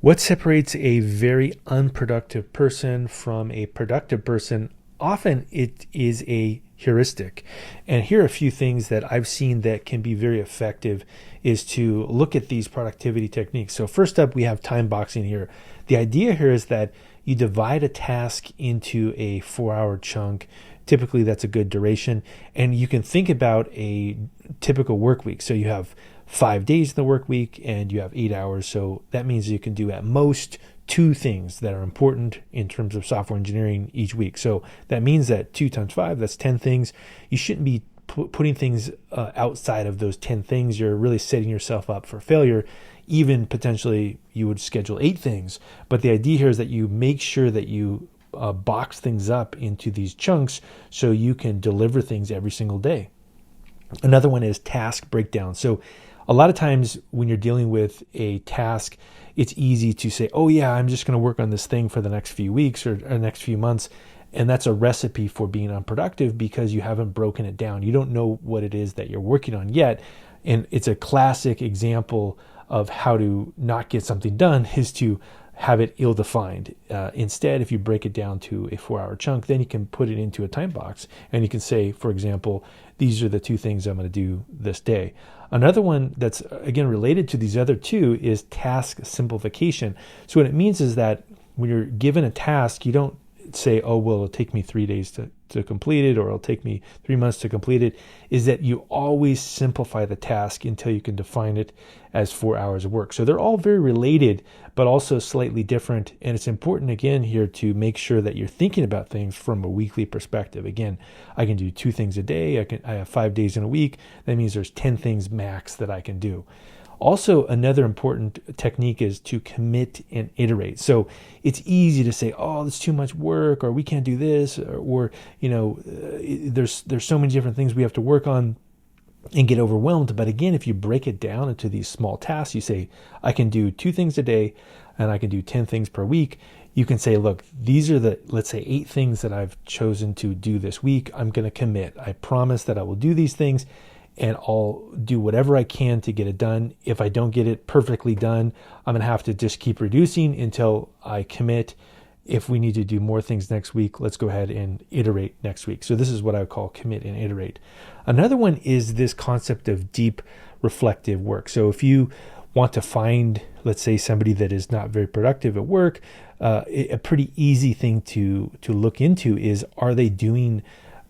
What separates a very unproductive person from a productive person? Often it is a heuristic. And here are a few things that I've seen that can be very effective is to look at these productivity techniques. So first up, we have time boxing here. The idea here is that you divide a task into a 4-hour chunk. Typically that's a good duration. And you can think about a typical work week. So you have 5 days in the work week and you have 8 hours. So that means you can do at most 2 things that are important in terms of software engineering each week. So that means that 2 times 5, that's 10 things. You shouldn't be putting things outside of those 10 things. You're really setting yourself up for failure. Even potentially you would schedule 8 things. But the idea here is that you make sure that you box things up into these chunks so you can deliver things every single day. Another one is task breakdown. So a lot of times when you're dealing with a task, it's easy to say, oh yeah, I'm just going to work on this thing for the next few weeks or next few months. And that's a recipe for being unproductive because you haven't broken it down. You don't know what it is that you're working on yet. And it's a classic example of how to not get something done is to have it ill-defined. Instead, if you break it down to a 4-hour chunk, then you can put it into a time box. And you can say, for example, these are the 2 things I'm going to do this day. Another one that's, again, related to these other 2 is task simplification. So what it means is that when you're given a task, you don't say, oh, well, it'll take me 3 days to complete it, or it'll take me 3 months to complete it, is that you always simplify the task until you can define it as 4 hours of work. So they're all very related, but also slightly different. And it's important, again, here to make sure that you're thinking about things from a weekly perspective. Again, I can do 2 things a day. I have 5 days in a week. That means there's 10 things max that I can do. Also, another important technique is to commit and iterate. So it's easy to say, oh, it's too much work, or we can't do this, or there's so many different things we have to work on and get overwhelmed. But again, if you break it down into these small tasks, you say, I can do 2 things a day and I can do 10 things per week. You can say, look, these are the, let's say, 8 things that I've chosen to do this week. I'm going to commit. I promise that I will do these things, and I'll do whatever I can to get it done. If I don't get it perfectly done, I'm going to have to just keep reducing until I commit. If we need to do more things next week, let's go ahead and iterate next week. So this is what I would call commit and iterate. Another one is this concept of deep reflective work. So if you want to find, let's say, somebody that is not very productive at work, a pretty easy thing to look into is, are they doing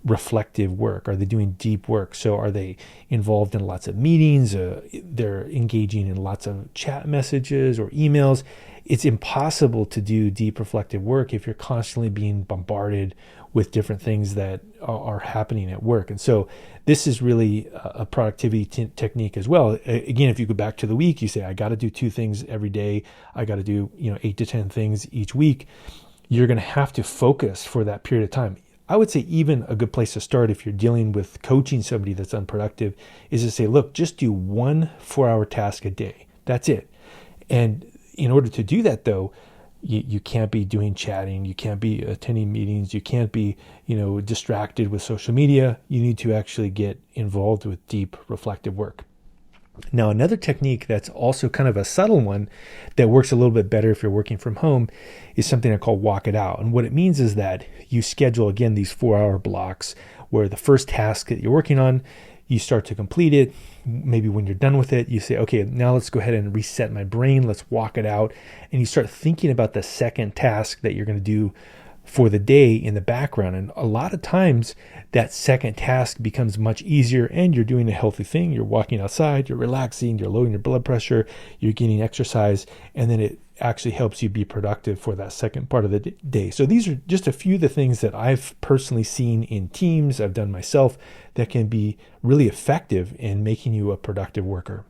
reflective work? Are they doing deep work? So are they involved in lots of meetings? They're engaging in lots of chat messages or emails. It's impossible to do deep reflective work if you're constantly being bombarded with different things that are happening at work. And so this is really a productivity technique as well. Again, if you go back to the week, you say, I got to do 2 things every day. I got to do 8 to 10 things each week. You're going to have to focus for that period of time. I would say even a good place to start if you're dealing with coaching somebody that's unproductive is to say, look, just do 1 4-hour task a day. That's it. And in order to do that, though, you can't be doing chatting. You can't be attending meetings. You can't be, distracted with social media. You need to actually get involved with deep reflective work. Now, another technique that's also kind of a subtle one that works a little bit better if you're working from home is something I call walk it out. And what it means is that you schedule, again, these 4-hour blocks where the first task that you're working on, you start to complete it. Maybe when you're done with it, you say, okay, now let's go ahead and reset my brain. Let's walk it out. And you start thinking about the second task that you're going to do for the day in the background. And a lot of times that second task becomes much easier and you're doing a healthy thing. You're walking outside, you're relaxing, you're lowering your blood pressure, you're getting exercise, and then it actually helps you be productive for that second part of the day. So these are just a few of the things that I've personally seen in teams, I've done myself, that can be really effective in making you a productive worker.